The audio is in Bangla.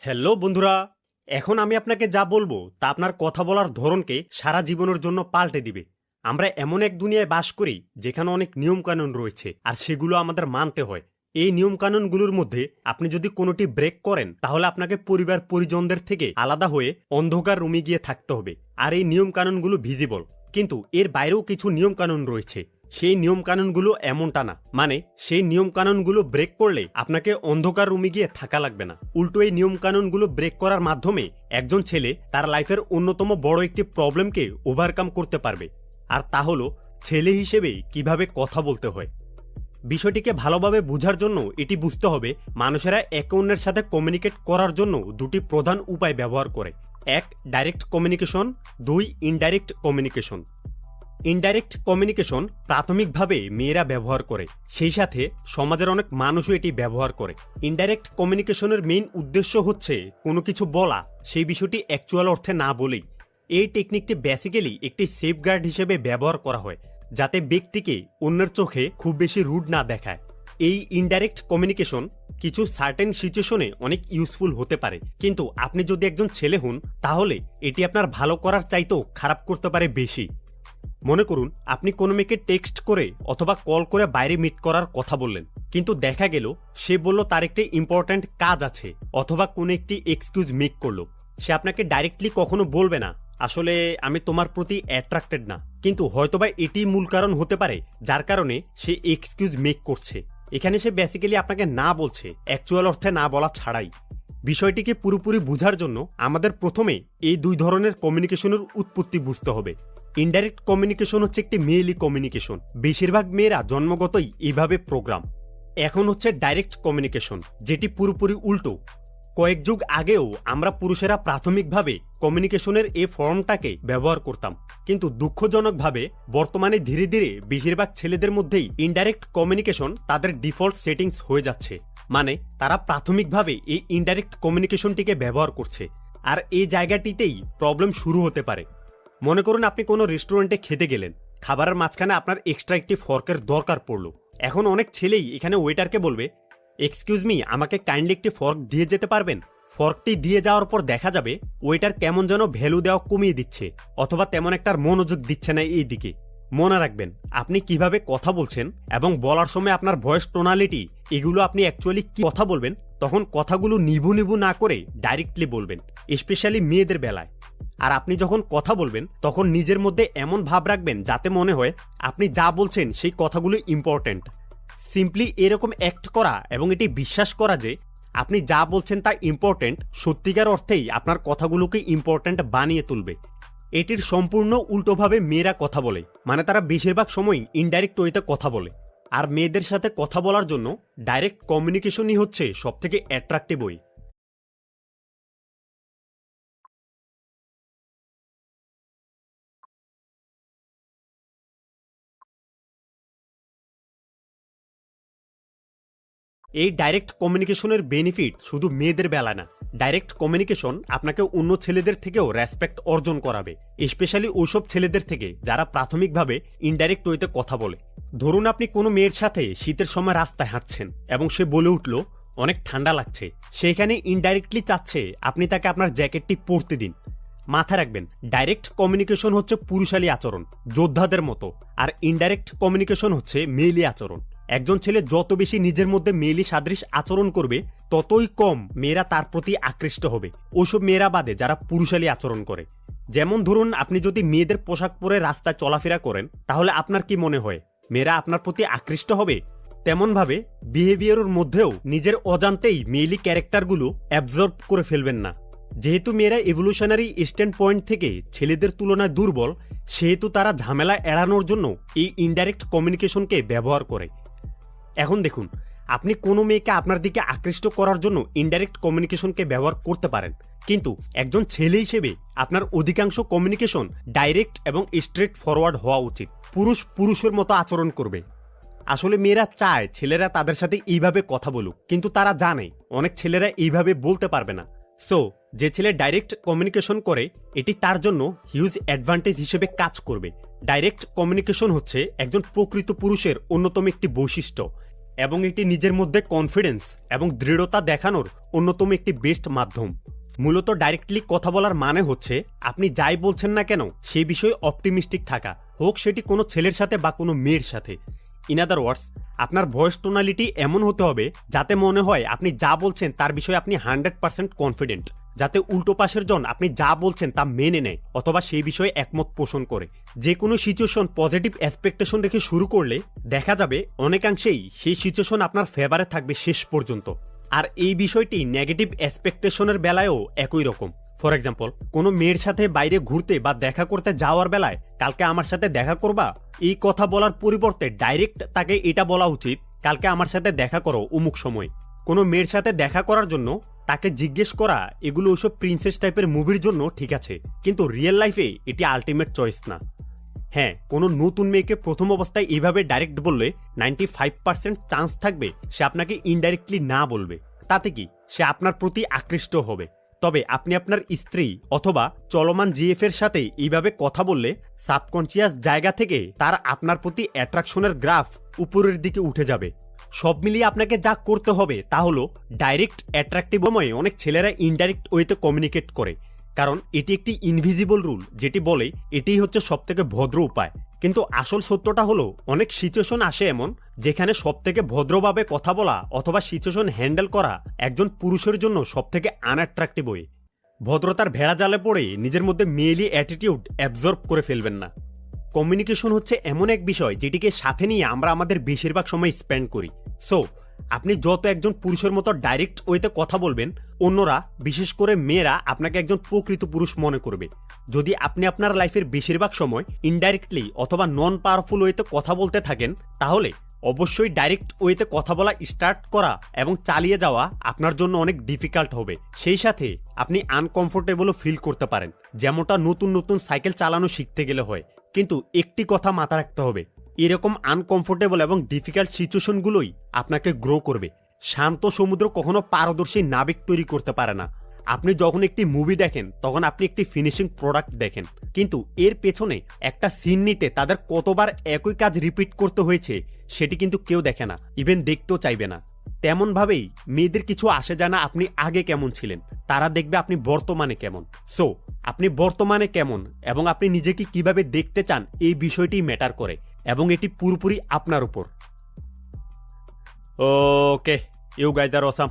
হ্যালো বন্ধুরা, এখন আমি আপনাকে যা বলবো তা আপনার কথা বলার ধরনকে সারা জীবনের জন্য পাল্টে দিবে। আমরা এমন এক দুনিয়ায় বাস করি যেখানে অনেক নিয়মকানুন রয়েছে আর সেগুলো আমাদের মানতে হয়। এই নিয়মকানুনগুলোর মধ্যে আপনি যদি কোনোটি ব্রেক করেন তাহলে আপনাকে পরিবার পরিজনদের থেকে আলাদা হয়ে অন্ধকার রুমে গিয়ে থাকতে হবে। আর এই নিয়মকানুনগুলো ভিজিবল, কিন্তু এর বাইরেও কিছু নিয়মকানুন রয়েছে। সেই নিয়মকানুনগুলো এমনটা না, মানে সেই নিয়মকানুনগুলো ব্রেক করলে আপনাকে অন্ধকার রুমে গিয়ে থাকা লাগবে না। উল্টো এই নিয়মকানুনগুলো ব্রেক করার মাধ্যমে একজন ছেলে তার লাইফের অন্যতম বড় একটি প্রবলেমকে ওভারকাম করতে পারবে, আর তা হলো ছেলে হিসেবে কিভাবে কথা বলতে হয়। বিষয়টিকে ভালোভাবে বোঝার জন্য এটি বুঝতে হবে মানুষেরা একে অন্যের সাথে কমিউনিকেট করার জন্য দুটি প্রধান উপায় ব্যবহার করে। এক, ডাইরেক্ট কমিউনিকেশন। দুই, ইনডাইরেক্ট কমিউনিকেশন। ইনডাইরেক্ট কমিউনিকেশন প্রাথমিকভাবে মেয়েরা ব্যবহার করে, সেই সাথে সমাজের অনেক মানুষও এটি ব্যবহার করে। ইনডাইরেক্ট কমিউনিকেশনের মেইন উদ্দেশ্য হচ্ছে কোনো কিছু বলা, সেই বিষয়টি অ্যাকচুয়াল অর্থে না বলেই। এই টেকনিকটি বেসিক্যালি একটি সেফগার্ড হিসেবে ব্যবহার করা হয়, যাতে ব্যক্তিকে অন্যের চোখে খুব বেশি রুড না দেখায়। এই ইনডাইরেক্ট কমিউনিকেশন কিছু সার্টেন সিচুয়েশনে অনেক ইউজফুল হতে পারে, কিন্তু আপনি যদি একজন ছেলে হন তাহলে এটি আপনার ভালো করার চাইতেও খারাপ করতে পারে বেশি। মনে করুন আপনি কোনো মেয়েকে টেক্সট করে অথবা কল করে বাইরে মিট করার কথা বললেন, কিন্তু দেখা গেল সে বলল তার একটি ইম্পর্ট্যান্ট কাজ আছে, অথবা কোনো একটি এক্সকিউজ মেক করলো। সে আপনাকে ডাইরেক্টলি কখনো বলবে না আসলে আমি তোমার প্রতি অ্যাট্রাক্টেড না, কিন্তু হয়তোবা এটি মূল কারণ হতে পারে যার কারণে সে এক্সকিউজ মেক করছে। এখানে সে বেসিক্যালি আপনাকে না বলছে, অ্যাকচুয়াল অর্থে না বলা ছাড়াই। বিষয়টিকে পুরোপুরি বোঝার জন্য আমাদের প্রথমে এই দুই ধরনের কমিউনিকেশনের উৎপত্তি বুঝতে হবে। ইনডাইরেক্ট কমিউনিকেশন হচ্ছে একটি মেয়েলি কমিউনিকেশন, বেশিরভাগ মেয়েরা জন্মগতই এইভাবে প্রোগ্রাম। এখন হচ্ছে ডাইরেক্ট কমিউনিকেশন, যেটি পুরোপুরি উল্টো। কয়েক যুগ আগেও আমরা পুরুষেরা প্রাথমিকভাবে কমিউনিকেশনের এই ফর্মটাকে ব্যবহার করতাম, কিন্তু দুঃখজনকভাবে বর্তমানে ধীরে ধীরে বেশিরভাগ ছেলেদের মধ্যেই ইনডাইরেক্ট কমিউনিকেশন তাদের ডিফল্ট সেটিংস হয়ে যাচ্ছে। মানে তারা প্রাথমিকভাবে এই ইনডাইরেক্ট কমিউনিকেশনটিকে ব্যবহার করছে, আর এই জায়গাটিতেই প্রবলেম শুরু হতে পারে। মনে করুন আপনি কোনো রেস্টুরেন্টে খেতে গেলেন, খাবারের মাঝখানে আপনার এক্সট্রা একটি ফর্কের দরকার পড়লো। এখন অনেক ছেলেই এখানে ওয়েটারকে বলবে, এক্সকিউজ মি, আমাকে কাইন্ডলি একটি ফর্ক দিয়ে যেতে পারবেন। ফর্কটি দিয়ে যাওয়ার পর দেখা যাবে ওয়েটার কেমন যেন ভ্যালু দেওয়া কমিয়ে দিচ্ছে, অথবা তেমন একটা মনোযোগ দিচ্ছে না এই দিকে। মনে রাখবেন আপনি কিভাবে কথা বলছেন এবং বলার সময় আপনার ভয়েস টোনালিটি, এগুলো আপনি অ্যাকচুয়ালি কি কথা বলবেন তখন কথাগুলো নিভু নিভু না করে ডাইরেক্টলি বলবেন, স্পেশালি মেয়েদের বেলায়। আর আপনি যখন কথা বলবেন তখন নিজের মধ্যে এমন ভাব রাখবেন যাতে মনে হয় আপনি যা বলছেন সেই কথাগুলো ইম্পর্ট্যান্ট। সিম্পলি এরকম অ্যাক্ট করা এবং এটি বিশ্বাস করা যে আপনি যা বলছেন তা ইম্পর্ট্যান্ট, সত্যিকার অর্থেই আপনার কথাগুলোকে ইম্পর্ট্যান্ট বানিয়ে তুলবে। এটির সম্পূর্ণ উল্টোভাবে মেয়েরা কথা বলে, মানে তারা বেশিরভাগ সময়ই ইনডাইরেক্ট ওয়েতে কথা বলে। আর মেয়েদের সাথে কথা বলার জন্য ডাইরেক্ট কমিউনিকেশনই হচ্ছে সবথেকে অ্যাট্রাক্টিভ ওয়ে। এই ডাইরেক্ট কমিউনিকেশনের বেনিফিট শুধু মেয়েদের বেলা না, ডাইরেক্ট কমিউনিকেশন আপনাকে অন্য ছেলেদের থেকেও রেসপেক্ট অর্জন করাবে, স্পেশালি ওইসব ছেলেদের থেকে যারা প্রাথমিকভাবে ইনডাইরেক্ট ওয়েতে কথা বলে। ধরুন আপনি কোনো মেয়ের সাথে শীতের সময় রাস্তায় হাঁটছেন এবং সে বলে উঠল অনেক ঠান্ডা লাগছে, সেখানে ইনডাইরেক্টলি চাচ্ছে আপনি তাকে আপনার জ্যাকেটটি পরতে দিন। মাথায় রাখবেন ডাইরেক্ট কমিউনিকেশন হচ্ছে পুরুষালী আচরণ, যোদ্ধাদের মতো, আর ইনডাইরেক্ট কমিউনিকেশন হচ্ছে মেয়েলি আচরণ। একজন ছেলে যত বেশি নিজের মধ্যে মেয়েলি সাদৃশ আচরণ করবে ততই কম মেয়েরা তার প্রতি আকৃষ্ট হবে, ওইসব মেয়েরা বাদে যারা পুরুষালী আচরণ করে। যেমন ধরুন আপনি যদি মেয়েদের পোশাক পরে রাস্তায় চলাফেরা করেন তাহলে আপনার কি মনে হয় মেয়েরা আপনার প্রতি আকৃষ্ট হবে? তেমনভাবে বিহেভিয়ারের মধ্যেও নিজের অজান্তেই মেয়েলি ক্যারেক্টারগুলো অ্যাবজর্ব করে ফেলবেন না। যেহেতু মেয়েরা ইভলিউশনারি স্ট্যান্ড পয়েন্ট থেকে ছেলেদের তুলনায় দুর্বল, সেহেতু তারা ঝামেলা এড়ানোর জন্য এই ইনডাইরেক্ট কমিউনিকেশনকে ব্যবহার করে। এখন দেখুন, আপনি কোনো মেয়েকে আপনার দিকে আকৃষ্ট করার জন্য ইনডাইরেক্ট কমিউনিকেশনকে ব্যবহার করতে পারেন, কিন্তু একজন ছেলে হিসেবে আপনার অধিকাংশ কমিউনিকেশন ডাইরেক্ট এবং স্ট্রেট ফরওয়ার্ড হওয়া উচিত। পুরুষ পুরুষের মতো আচরণ করবে। আসলে মেয়েরা চায় ছেলেরা তাদের সাথে এইভাবে কথা বলুক, কিন্তু তারা জানে অনেক ছেলেরা এইভাবে বলতে পারবে না। সো যে ছেলে ডাইরেক্ট কমিউনিকেশন করে এটি তার জন্য হিউজ অ্যাডভান্টেজ হিসেবে কাজ করবে। ডাইরেক্ট কমিউনিকেশন হচ্ছে একজন প্রকৃত পুরুষের অন্যতম একটি বৈশিষ্ট্য। এবং এটি নিজের মধ্যে কনফিডেন্স এবং দৃঢ়তা দেখানোর অন্যতম একটি বেস্ট মাধ্যম। মূলত ডাইরেক্টলি কথা বলার মানে হচ্ছে আপনি যাই বলছেন না কেন সেই বিষয়ে অপটিমিস্টিক থাকা, হোক সেটি কোনো ছেলের সাথে বা কোনো মেয়ের সাথে। ইন আদার ওয়ার্ডস, আপনার ভয়েস টোনালিটি এমন হতে হবে যাতে মনে হয় আপনি যা বলছেন তার বিষয়ে আপনি 100% কনফিডেন্ট, যাতে উল্টো পাশের জন আপনি যা বলছেন তা মেনে নেয় অথবা সেই বিষয়ে একমত পোষণ করে। যে কোনো সিচুয়েশন পজিটিভ এক্সপেকটেশন রেখে শুরু করলে দেখা যাবে অনেকাংশেই সেই সিচুয়েশন আপনার ফেভারে থাকবে শেষ পর্যন্ত। আর এই বিষয়টি নেগেটিভ এক্সপেকটেশনের বেলায়ও একই রকম। ফর এক্সাম্পল, কোনো মেয়ের সাথে বাইরে ঘুরতে বা দেখা করতে যাওয়ার বেলায় কালকে আমার সাথে দেখা করবা, এই কথা বলার পরিবর্তে ডাইরেক্ট তাকে এটা বলা উচিত কালকে আমার সাথে দেখা করো অমুক সময়। কোনো মেয়ের সাথে দেখা করার জন্য তাকে জিজ্ঞেস করা, এগুলো ওইসব প্রিন্সেস টাইপের মুভির জন্য ঠিক আছে, কিন্তু রিয়েল লাইফে এটি আলটিমেট চয়েস না। হ্যাঁ, কোনো নতুন মেয়েকে প্রথম অবস্থায় এইভাবে ডাইরেক্ট বললে 95% চান্স থাকবে সে আপনাকে ইনডাইরেক্টলি না বলবে। তাতে কি, সে আপনার প্রতি আকৃষ্ট হবে। তবে আপনি আপনার স্ত্রী অথবা চলমান জিএফ এর সাথে এইভাবে কথা বললে সাবকনসিয়াস জায়গা থেকে তার আপনার প্রতি অ্যাট্রাকশনের গ্রাফ উপরের দিকে উঠে যাবে। সব মিলিয়ে আপনাকে যা করতে হবে তা হলো ডাইরেক্ট অ্যাট্রাকটিভ সময়ে অনেক ছেলেরা ইনডাইরেক্ট ওয়েতে কমিউনিকেট করে, কারণ এটি একটি ইনভিজিবল রুল যেটি বলে এটিই হচ্ছে সবথেকে ভদ্র উপায়। কিন্তু আসল সত্যটা হলো অনেক সিচুয়েশন আসে এমন যেখানে সবথেকে ভদ্রভাবে কথা বলা অথবা সিচুয়েশন হ্যান্ডেল করা একজন পুরুষের জন্য সবথেকে আনঅ্যাট্রাকটিভ ওয়ে। ভদ্রতার ভেড়া জালে পড়ে নিজের মধ্যে মেয়েলি অ্যাটিটিউড অ্যাবজর্ব করে ফেলবেন না। কমিউনিকেশন হচ্ছে এমন এক বিষয় যেটিকে সাথে নিয়ে আমরা আমাদের বেশিরভাগ সময় স্পেন্ড করি। সো আপনি যত একজন পুরুষের মতো ডাইরেক্ট ওয়েতে কথা বলবেন, অন্যরা বিশেষ করে মেয়েরা আপনাকে একজন প্রকৃত পুরুষ মনে করবে। যদি আপনি আপনার লাইফের বেশিরভাগ সময় ইনডাইরেক্টলি অথবা নন পাওয়ারফুল ওয়েতে কথা বলতে থাকেন, তাহলে অবশ্যই ডাইরেক্ট ওয়েতে কথা বলা স্টার্ট করা এবং চালিয়ে যাওয়া আপনার জন্য অনেক ডিফিকাল্ট হবে। সেই সাথে আপনি আনকমফোর্টেবলও ফিল করতে পারেন, যেমনটা নতুন নতুন সাইকেল চালানো শিখতে গেলে হয়। কিন্তু একটি কথা মাথা রাখতে হবে, এরকম আনকমফোর্টেবল এবং ডিফিকাল্ট সিচুয়েশনগুলোই আপনাকে গ্রো করবে। শান্ত সমুদ্র কখনো পারদর্শী নাবিক তৈরি করতে পারে না। আপনি যখন একটি মুভি দেখেন তখন আপনি একটি ফিনিশিং প্রোডাক্ট দেখেন, কিন্তু এর পেছনে একটা সিন নিতে তাদের কতবার একই কাজ রিপিট করতে হয়েছে সেটি কিন্তু কেউ দেখে না, ইভেন দেখতেও চাইবে না। তেমনভাবেই মেয়েদের কিছু আসে যায় না আপনি আগে কেমন ছিলেন, তারা দেখবে আপনি বর্তমানে কেমন। সো আপনি বর্তমানে কেমন এবং আপনি নিজেকে কিভাবে দেখতে চান এই বিষয়টি ম্যাটার করে, এবং এটি পুরোপুরি আপনার উপর। ওকে, ইউ গাইজ আর অসাম।